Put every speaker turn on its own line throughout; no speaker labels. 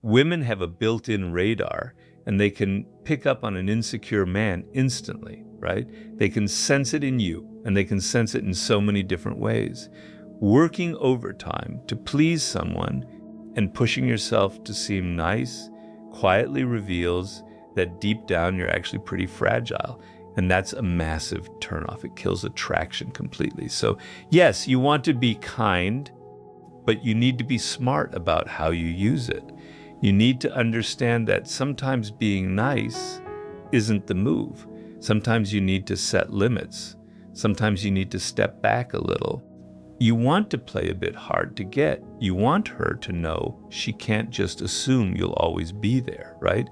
Women have a built-in radar, and they can pick up on an insecure man instantly, right? They can sense it in you, and they can sense it in so many different ways. Working overtime to please someone and pushing yourself to seem nice quietly reveals that deep down you're actually pretty fragile. And that's a massive turnoff. It kills attraction completely. So yes, you want to be kind, but you need to be smart about how you use it. You need to understand that sometimes being nice isn't the move. Sometimes you need to set limits. Sometimes you need to step back a little. You want to play a bit hard to get. You want her to know she can't just assume you'll always be there, right?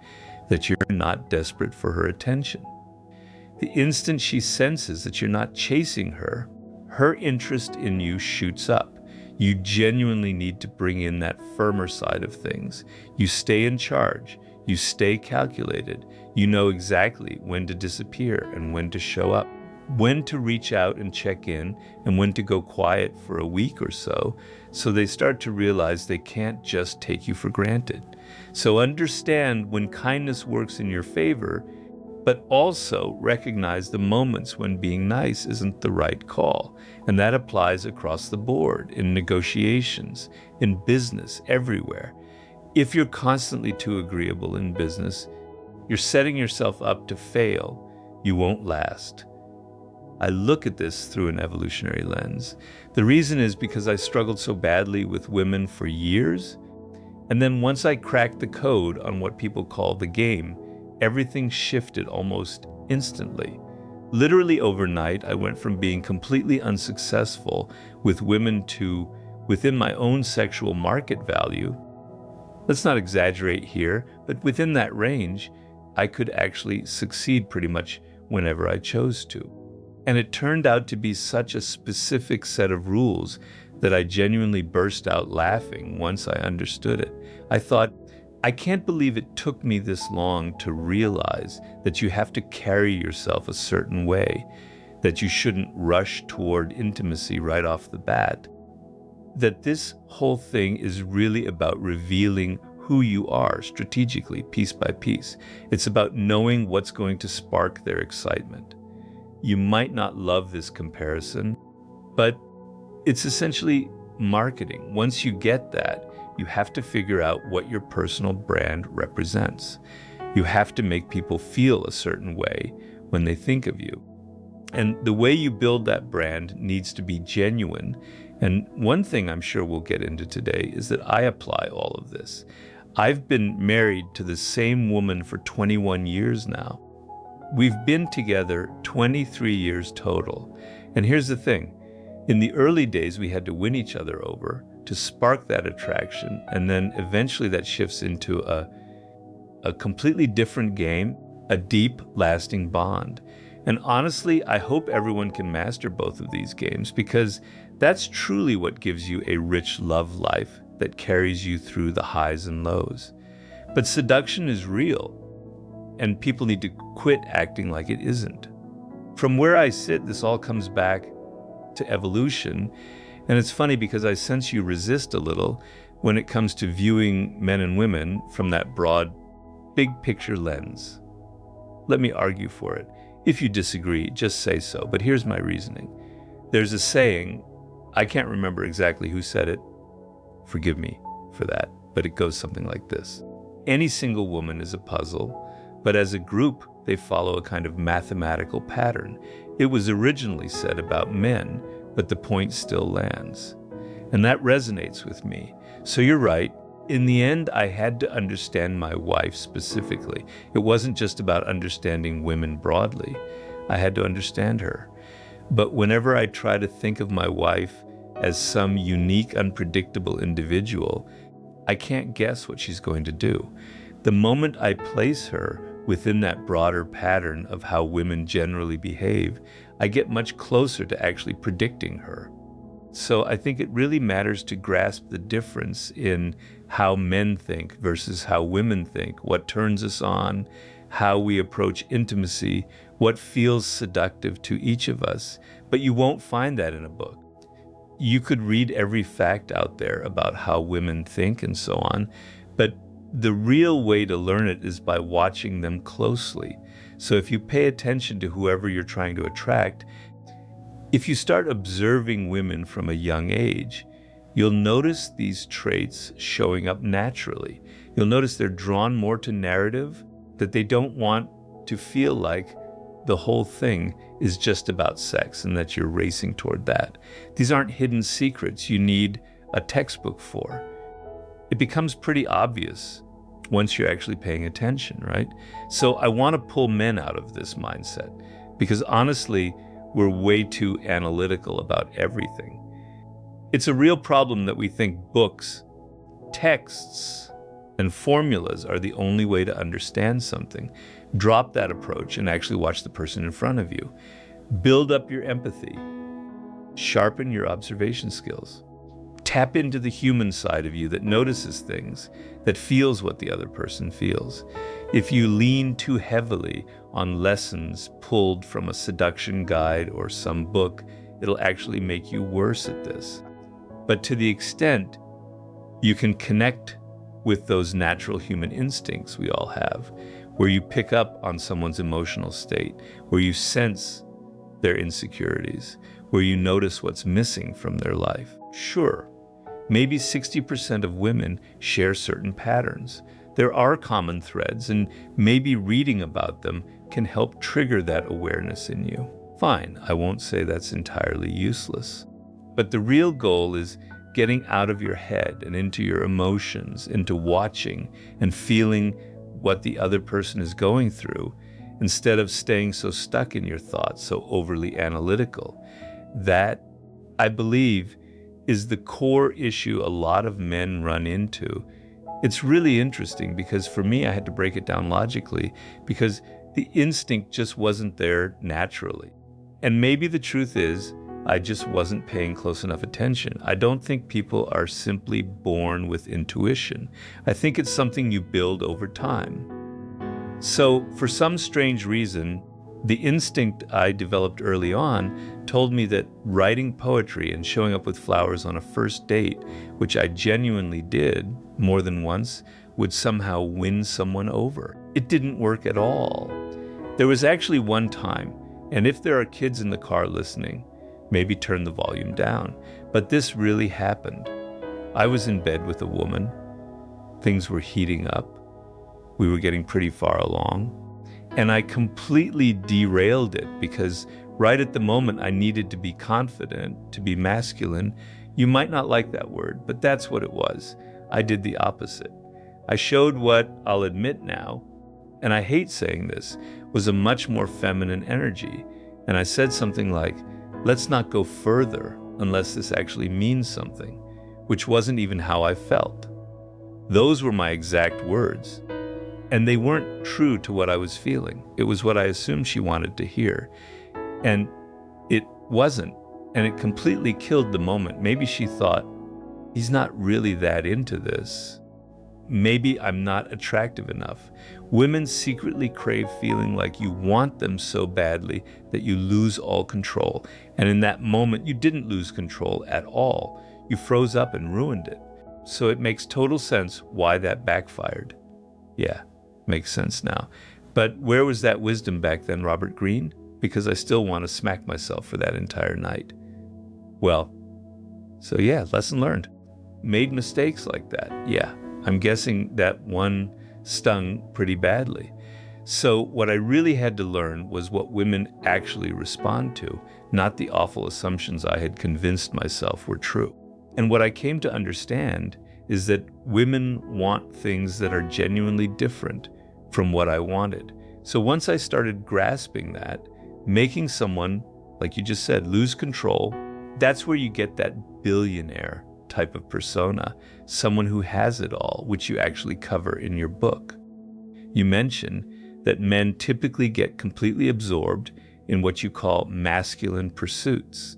That you're not desperate for her attention. The instant she senses that you're not chasing her, her interest in you shoots up. You genuinely need to bring in that firmer side of things. You stay in charge. You stay calculated. You know exactly when to disappear and when to show up, when to reach out and check in, and when to go quiet for a week or so they start to realize they can't just take you for granted. So understand when kindness works in your favor, but also recognize the moments when being nice isn't the right call. And that applies across the board, in negotiations, in business, everywhere. If you're constantly too agreeable in business, you're setting yourself up to fail. You won't last. I look at this through an evolutionary lens. The reason is because I struggled so badly with women for years. And then once I cracked the code on what people call the game, everything shifted almost instantly. Literally overnight, I went from being completely unsuccessful with women to, within my own sexual market value, let's not exaggerate here, but within that range, I could actually succeed pretty much whenever I chose to. And it turned out to be such a specific set of rules that I genuinely burst out laughing once I understood it. I thought, I can't believe it took me this long to realize that you have to carry yourself a certain way, that you shouldn't rush toward intimacy right off the bat, that this whole thing is really about revealing who you are strategically, piece by piece. It's about knowing what's going to spark their excitement. You might not love this comparison, but it's essentially marketing. Once you get that, you have to figure out what your personal brand represents. You have to make people feel a certain way when they think of you. And the way you build that brand needs to be genuine. And one thing I'm sure we'll get into today is that I apply all of this. I've been married to the same woman for 21 years now. We've been together 23 years total. And here's the thing. In the early days, we had to win each other over to spark that attraction, and then eventually that shifts into a completely different game, a deep, lasting bond. And honestly, I hope everyone can master both of these games, because that's truly what gives you a rich love life that carries you through the highs and lows. But seduction is real, and people need to quit acting like it isn't. From where I sit, this all comes back to evolution. And it's funny because I sense you resist a little when it comes to viewing men and women from that broad, big picture lens. Let me argue for it. If you disagree, just say so. But here's my reasoning. There's a saying, I can't remember exactly who said it. Forgive me for that, but it goes something like this. Any single woman is a puzzle, but as a group, they follow a kind of mathematical pattern. It was originally said about men, but the point still lands. And that resonates with me. So you're right. In the end, I had to understand my wife specifically. It wasn't just about understanding women broadly. I had to understand her. But whenever I try to think of my wife as some unique, unpredictable individual, I can't guess what she's going to do. The moment I place her within that broader pattern of how women generally behave, I get much closer to actually predicting her. So I think it really matters to grasp the difference in how men think versus how women think, what turns us on, how we approach intimacy, what feels seductive to each of us. But you won't find that in a book. You could read every fact out there about how women think and so on, but the real way to learn it is by watching them closely. So if you pay attention to whoever you're trying to attract, if you start observing women from a young age, you'll notice these traits showing up naturally. You'll notice they're drawn more to narrative, that they don't want to feel like the whole thing is just about sex and that you're racing toward that. These aren't hidden secrets you need a textbook for. It becomes pretty obvious once you're actually paying attention, right? So I want to pull men out of this mindset because honestly, we're way too analytical about everything. It's a real problem that we think books, texts, and formulas are the only way to understand something. Drop that approach and actually watch the person in front of you. Build up your empathy. Sharpen your observation skills. Tap into the human side of you that notices things, that feels what the other person feels. If you lean too heavily on lessons pulled from a seduction guide or some book, it'll actually make you worse at this. But to the extent you can connect with those natural human instincts we all have, where you pick up on someone's emotional state, where you sense their insecurities, where you notice what's missing from their life. Sure, maybe 60% of women share certain patterns. There are common threads, and maybe reading about them can help trigger that awareness in you. Fine, I won't say that's entirely useless. But the real goal is getting out of your head and into your emotions, into watching and feeling what the other person is going through, instead of staying so stuck in your thoughts, so overly analytical. That, I believe, is the core issue a lot of men run into. It's really interesting because for me, I had to break it down logically because the instinct just wasn't there naturally. And maybe the truth is, I just wasn't paying close enough attention. I don't think people are simply born with intuition. I think it's something you build over time. So for some strange reason, the instinct I developed early on told me that writing poetry and showing up with flowers on a first date, which I genuinely did more than once, would somehow win someone over. It didn't work at all. There was actually one time, and if there are kids in the car listening, maybe turn the volume down, but this really happened. I was in bed with a woman. Things were heating up. We were getting pretty far along. And I completely derailed it because right at the moment I needed to be confident, to be masculine. You might not like that word, but that's what it was. I did the opposite. I showed what, I'll admit now, and I hate saying this, was a much more feminine energy. And I said something like, let's not go further unless this actually means something, which wasn't even how I felt. Those were my exact words. And they weren't true to what I was feeling. It was what I assumed she wanted to hear. And it wasn't. And it completely killed the moment. Maybe she thought, he's not really that into this. Maybe I'm not attractive enough. Women secretly crave feeling like you want them so badly that you lose all control. And in that moment, you didn't lose control at all. You froze up and ruined it. So it makes total sense why that backfired. Yeah, makes sense now. But where was that wisdom back then, Robert Greene? Because I still want to smack myself for that entire night. Well, so yeah, lesson learned. Made mistakes like that, yeah. I'm guessing that one stung pretty badly. So what I really had to learn was what women actually respond to, not the awful assumptions I had convinced myself were true. And what I came to understand is that women want things that are genuinely different from what I wanted. So once I started grasping that, making someone, like you just said, lose control, that's where you get that billionaire type of persona, someone who has it all, which you actually cover in your book. You mention that men typically get completely absorbed in what you call masculine pursuits.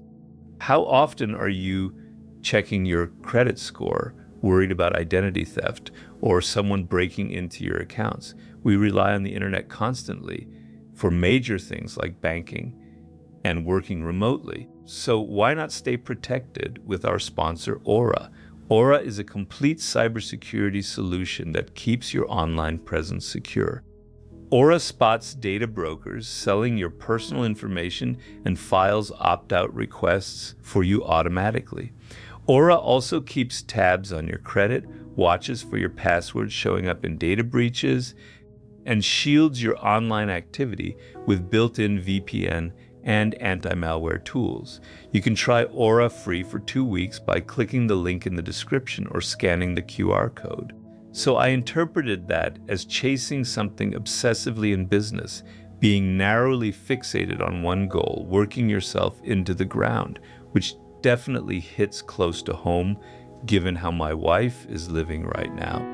How often are you checking your credit score, worried about identity theft, or someone breaking into your accounts? We rely on the internet constantly for major things like banking and working remotely. So why not stay protected with our sponsor, Aura? Aura is a complete cybersecurity solution that keeps your online presence secure. Aura spots data brokers selling your personal information and files opt-out requests for you automatically. Aura also keeps tabs on your credit, watches for your passwords showing up in data breaches, and shields your online activity with built-in VPN and anti-malware tools. You can try Aura free for 2 weeks by clicking the link in the description or scanning the QR code. So I interpreted that as chasing something obsessively in business, being narrowly fixated on one goal, working yourself into the ground, which definitely hits close to home given how my wife is living right now,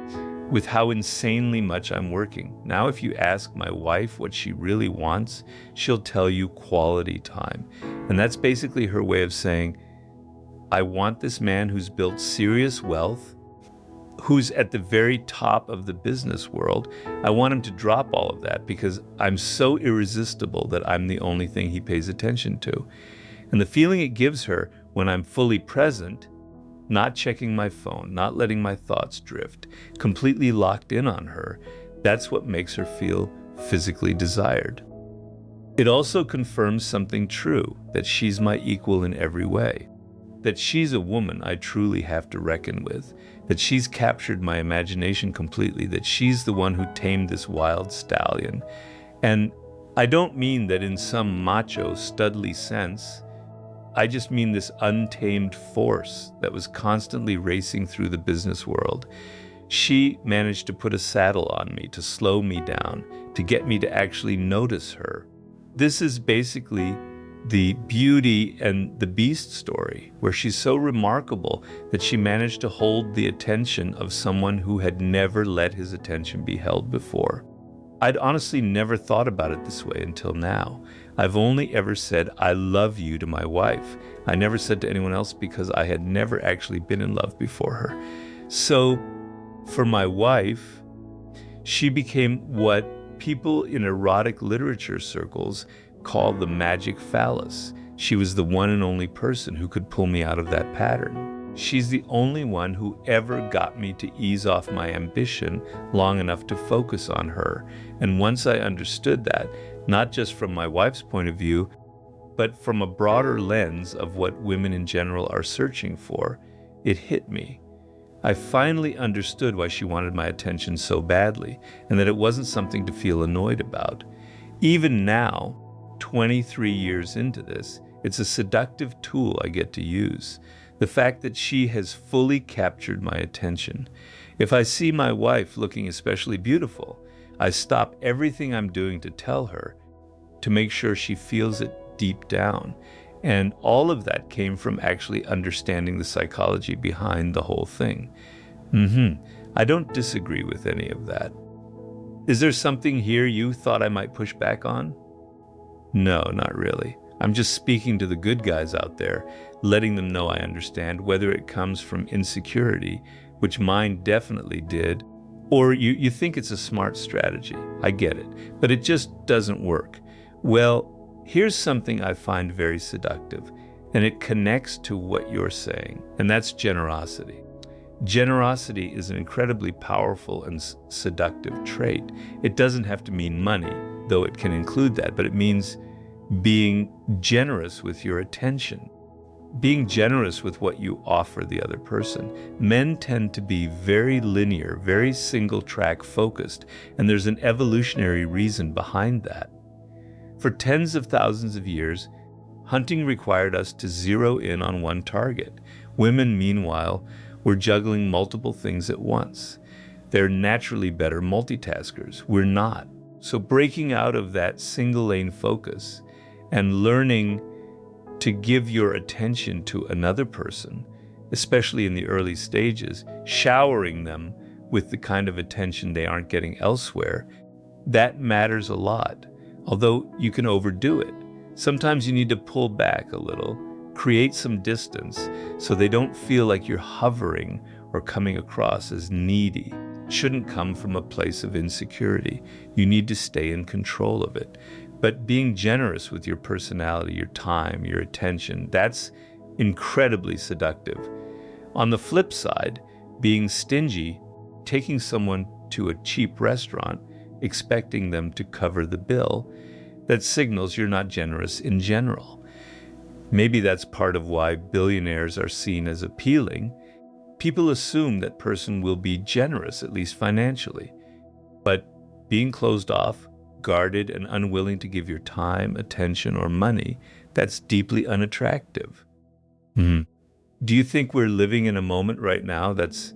with how insanely much I'm working. Now, if you ask my wife what she really wants, she'll tell you quality time. And that's basically her way of saying, I want this man who's built serious wealth, who's at the very top of the business world. I want him to drop all of that because I'm so irresistible that I'm the only thing he pays attention to. And the feeling it gives her when I'm fully present, not checking my phone, not letting my thoughts drift, completely locked in on her, that's what makes her feel physically desired. It also confirms something true, that she's my equal in every way, that she's a woman I truly have to reckon with, that she's captured my imagination completely, that she's the one who tamed this wild stallion. And I don't mean that in some macho, studly sense. I just mean this untamed force that was constantly racing through the business world. She managed to put a saddle on me, to slow me down, to get me to actually notice her. This is basically the Beauty and the Beast story, where she's so remarkable that she managed to hold the attention of someone who had never let his attention be held before. I'd honestly never thought about it this way until now. I've only ever said, I love you to my wife. I never said to anyone else because I had never actually been in love before her. So for my wife, she became what people in erotic literature circles call the magic phallus. She was the one and only person who could pull me out of that pattern. She's the only one who ever got me to ease off my ambition long enough to focus on her. And once I understood that, not just from my wife's point of view, but from a broader lens of what women in general are searching for, it hit me. I finally understood why she wanted my attention so badly, and that it wasn't something to feel annoyed about. Even now, 23 years into this, it's a seductive tool I get to use. The fact that she has fully captured my attention. If I see my wife looking especially beautiful, I stop everything I'm doing to tell her, to make sure she feels it deep down. And all of that came from actually understanding the psychology behind the whole thing. I don't disagree with any of that. Is there something here you thought I might push back on? No, not really. I'm just speaking to the good guys out there, letting them know I understand, whether it comes from insecurity, which mine definitely did, or you think it's a smart strategy. I get it, but it just doesn't work. Well, here's something I find very seductive, and it connects to what you're saying, and that's generosity. Generosity is an incredibly powerful and seductive trait. It doesn't have to mean money, though it can include that, but it means being generous with your attention, being generous with what you offer the other person. Men tend to be very linear, very single track focused, and there's an evolutionary reason behind that. For tens of thousands of years, hunting required us to zero in on one target. Women, meanwhile, were juggling multiple things at once. They're naturally better multitaskers. We're not. So breaking out of that single lane focus and learning to give your attention to another person, especially in the early stages, showering them with the kind of attention they aren't getting elsewhere, that matters a lot. Although you can overdo it. Sometimes you need to pull back a little, create some distance so they don't feel like you're hovering or coming across as needy. It shouldn't come from a place of insecurity. You need to stay in control of it. But being generous with your personality, your time, your attention, that's incredibly seductive. On the flip side, being stingy, taking someone to a cheap restaurant, expecting them to cover the bill, that signals you're not generous in general. Maybe that's part of why billionaires are seen as appealing. People assume that person will be generous, at least financially. But being closed off, guarded, and unwilling to give your time, attention, or money, that's deeply unattractive. Do you think we're living in a moment right now that's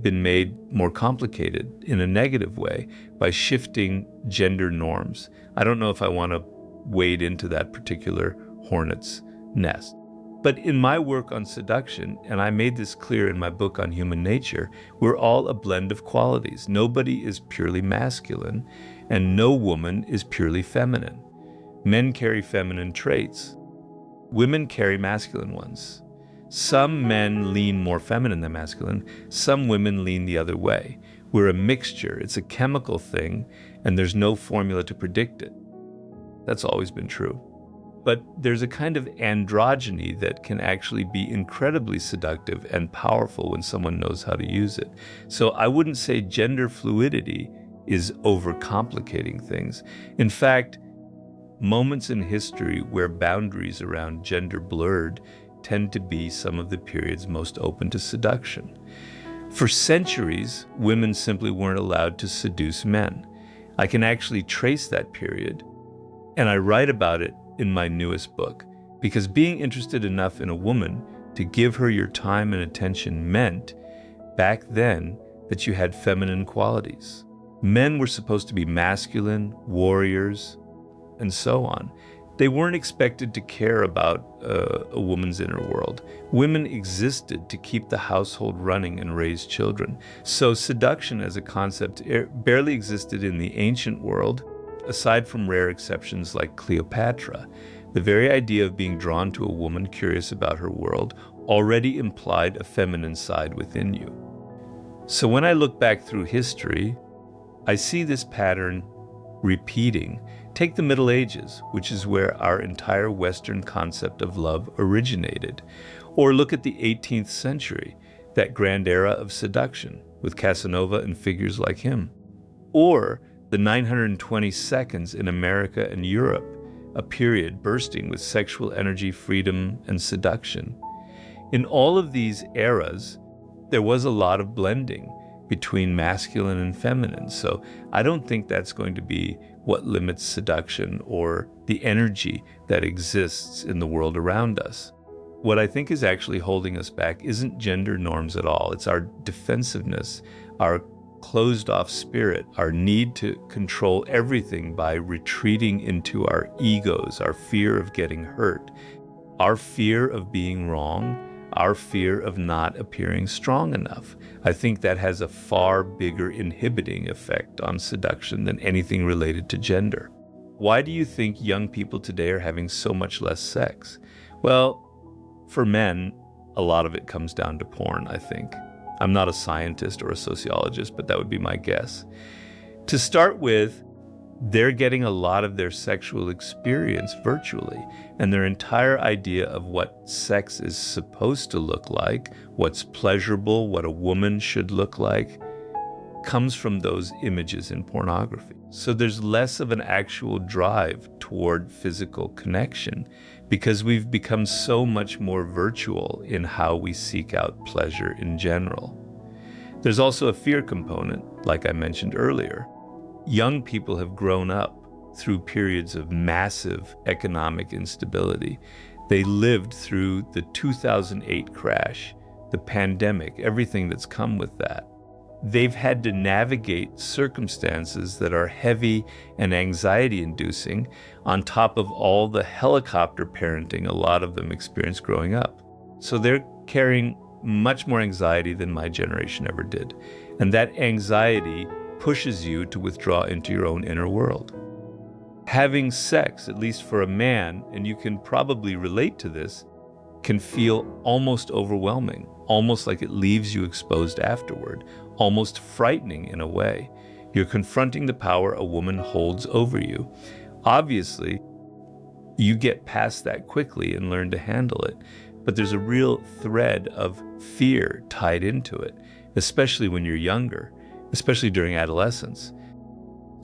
been made more complicated in a negative way by shifting gender norms? I don't know if I want to wade into that particular hornet's nest. But in my work on seduction, and I made this clear in my book on human nature, we're all a blend of qualities. Nobody is purely masculine, and no woman is purely feminine. Men carry feminine traits. Women carry masculine ones. Some men lean more feminine than masculine. Some women lean the other way. We're a mixture. It's a chemical thing, and there's no formula to predict it. That's always been true. But there's a kind of androgyny that can actually be incredibly seductive and powerful when someone knows how to use it. So I wouldn't say gender fluidity is overcomplicating things. In fact, moments in history where boundaries around gender blurred tend to be some of the periods most open to seduction. For centuries, women simply weren't allowed to seduce men. I can actually trace that period, and I write about it in my newest book, because being interested enough in a woman to give her your time and attention meant, back then, that you had feminine qualities. Men were supposed to be masculine, warriors, and so on. They weren't expected to care about a woman's inner world. Women existed to keep the household running and raise children. So seduction as a concept barely existed in the ancient world, aside from rare exceptions like Cleopatra. The very idea of being drawn to a woman curious about her world already implied a feminine side within you. So when I look back through history, I see this pattern repeating. Take the Middle Ages, which is where our entire Western concept of love originated. Or look at the 18th century, that grand era of seduction, with Casanova and figures like him. Or the 920 seconds in America and Europe, a period bursting with sexual energy, freedom, and seduction. In all of these eras, there was a lot of blending between masculine and feminine. So I don't think that's going to be what limits seduction or the energy that exists in the world around us. What I think is actually holding us back isn't gender norms at all. It's our defensiveness, our closed-off spirit, our need to control everything by retreating into our egos, our fear of getting hurt, our fear of being wrong, our fear of not appearing strong enough. I think that has a far bigger inhibiting effect on seduction than anything related to gender. Why do you think young people today are having so much less sex? Well, for men, a lot of it comes down to porn, I think. I'm not a scientist or a sociologist, but that would be my guess. To start with, they're getting a lot of their sexual experience virtually, and their entire idea of what sex is supposed to look like, what's pleasurable, what a woman should look like, comes from those images in pornography. So there's less of an actual drive toward physical connection because we've become so much more virtual in how we seek out pleasure in general. There's also a fear component, like I mentioned earlier. Young people have grown up through periods of massive economic instability. They lived through the 2008 crash, the pandemic, everything that's come with that. They've had to navigate circumstances that are heavy and anxiety-inducing on top of all the helicopter parenting a lot of them experienced growing up. So they're carrying much more anxiety than my generation ever did. And that anxiety pushes you to withdraw into your own inner world. Having sex, at least for a man, and you can probably relate to this, can feel almost overwhelming, almost like it leaves you exposed afterward, almost frightening in a way. You're confronting the power a woman holds over you. Obviously, you get past that quickly and learn to handle it. but there's a real thread of fear tied into it, especially when you're younger, especially during adolescence.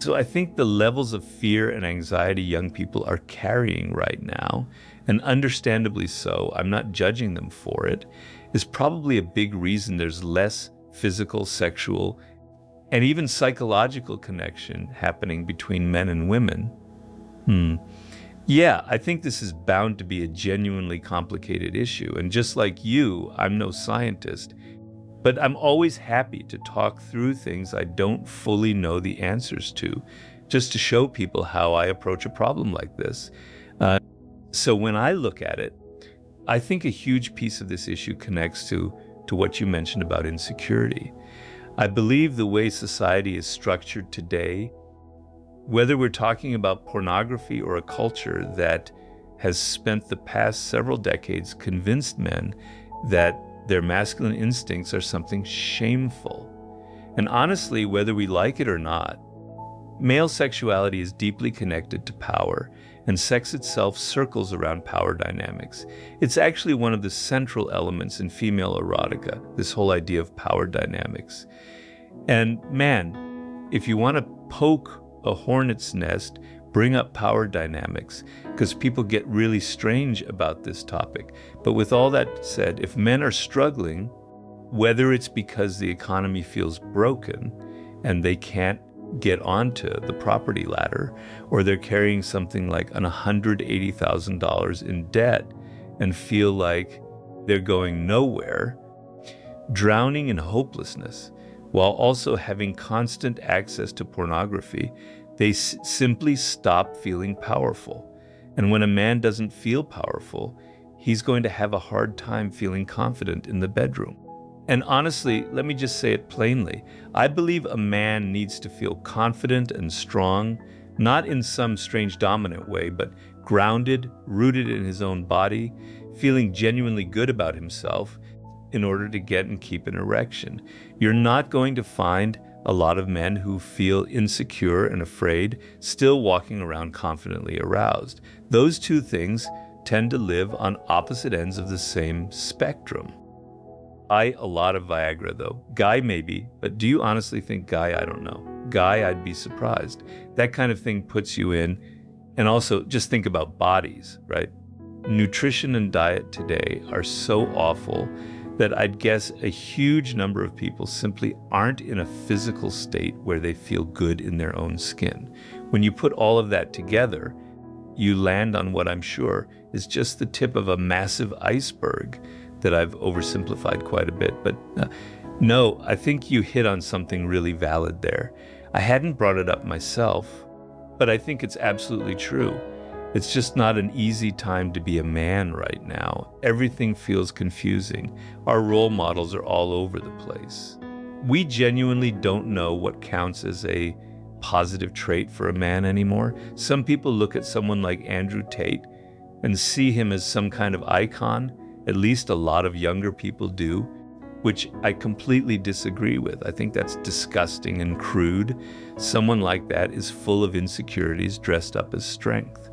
So I think the levels of fear and anxiety young people are carrying right now, and understandably so, I'm not judging them for it, is probably a big reason there's less physical, sexual, and even psychological connection happening between men and women. Yeah, I think this is bound to be a genuinely complicated issue. And just like you, I'm no scientist, but I'm always happy to talk through things I don't fully know the answers to, just to show people how I approach a problem like this. So when I look at it, I think a huge piece of this issue connects to what you mentioned about insecurity. I believe the way society is structured today, whether we're talking about pornography or a culture that has spent the past several decades convinced men that their masculine instincts are something shameful. And honestly, whether we like it or not, male sexuality is deeply connected to power, and sex itself circles around power dynamics. It's actually one of the central elements in female erotica, this whole idea of power dynamics. And man, if you want to poke a hornet's nest, bring up power dynamics, because people get really strange about this topic. But with all that said, if men are struggling, whether it's because the economy feels broken and they can't get onto the property ladder, or they're carrying something like $180,000 in debt and feel like they're going nowhere, drowning in hopelessness, while also having constant access to pornography, they simply stop feeling powerful. And when a man doesn't feel powerful, he's going to have a hard time feeling confident in the bedroom. And honestly, let me just say it plainly. I believe a man needs to feel confident and strong, not in some strange dominant way, but grounded, rooted in his own body, feeling genuinely good about himself in order to get and keep an erection. You're not going to find a lot of men who feel insecure and afraid still walking around confidently aroused. Those two things tend to live on opposite ends of the same spectrum. A lot of Viagra though. Guy maybe, but do you honestly think guy? I don't know. Guy, I'd be surprised. That kind of thing puts you in, and also just think about bodies, right? Nutrition and diet today are so awful that I'd guess a huge number of people simply aren't in a physical state where they feel good in their own skin. When you put all of that together, you land on what I'm sure is just the tip of a massive iceberg that I've oversimplified quite a bit. But no, I think you hit on something really valid there. I hadn't brought it up myself, but I think it's absolutely true. It's just not an easy time to be a man right now. Everything feels confusing. Our role models are all over the place. We genuinely don't know what counts as a positive trait for a man anymore. Some people look at someone like Andrew Tate and see him as some kind of icon. At least a lot of younger people do, which I completely disagree with. I think that's disgusting and crude. Someone like that is full of insecurities dressed up as strength.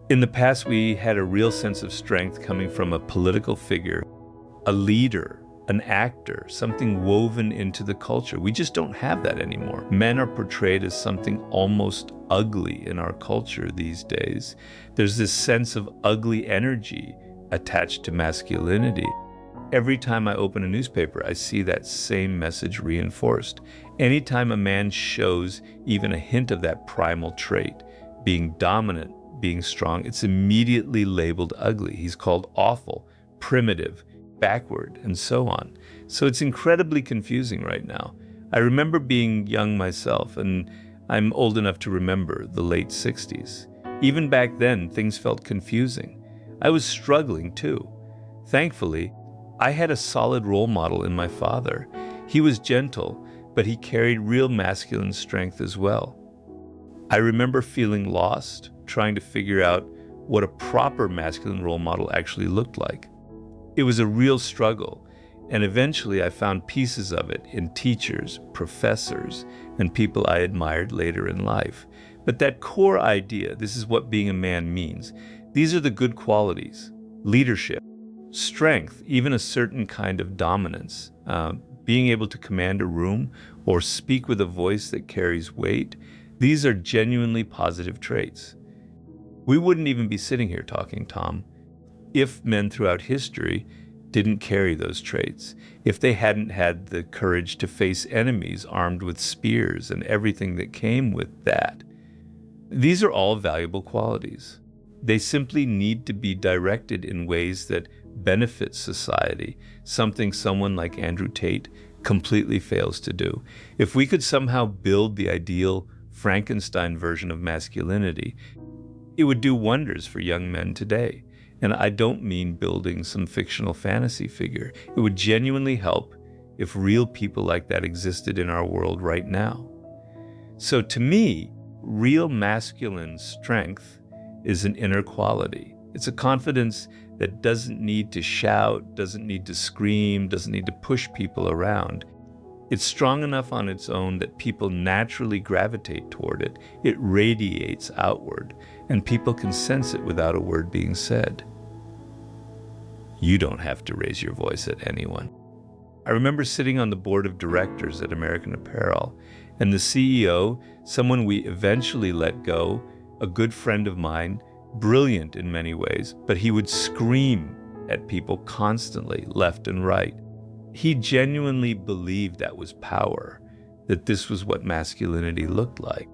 In the past, we had a real sense of strength coming from a political figure, a leader, an actor, something woven into the culture. We just don't have that anymore. Men are portrayed as something almost ugly in our culture these days. There's this sense of ugly energy attached to masculinity. Every time I open a newspaper, I see that same message reinforced. Anytime a man shows even a hint of that primal trait, being dominant, being strong, it's immediately labeled ugly. He's called awful, primitive, backward, and so on. So it's incredibly confusing right now. I remember being young myself, and I'm old enough to remember the late 60s. Even back then, things felt confusing. I was struggling too. Thankfully, I had a solid role model in my father. He was gentle, but he carried real masculine strength as well. I remember feeling lost, trying to figure out what a proper masculine role model actually looked like. It was a real struggle, and eventually I found pieces of it in teachers, professors, and people I admired later in life. But that core idea, this is what being a man means, these are the good qualities. leadership, strength, even a certain kind of dominance, being able to command a room or speak with a voice that carries weight. These are genuinely positive traits. We wouldn't even be sitting here talking, Tom, if men throughout history didn't carry those traits, if they hadn't had the courage to face enemies armed with spears and everything that came with that. These are all valuable qualities. They simply need to be directed in ways that benefit society, something someone like Andrew Tate completely fails to do. If we could somehow build the ideal Frankenstein version of masculinity, it would do wonders for young men today. And I don't mean building some fictional fantasy figure. It would genuinely help if real people like that existed in our world right now. So to me, real masculine strength is an inner quality. It's a confidence that doesn't need to shout, doesn't need to scream, doesn't need to push people around. It's strong enough on its own that people naturally gravitate toward it. It radiates outward, and people can sense it without a word being said. You don't have to raise your voice at anyone. I remember sitting on the board of directors at American Apparel, and the CEO, someone we eventually let go, a good friend of mine, brilliant in many ways, but he would scream at people constantly, left and right. He genuinely believed that was power, that this was what masculinity looked like.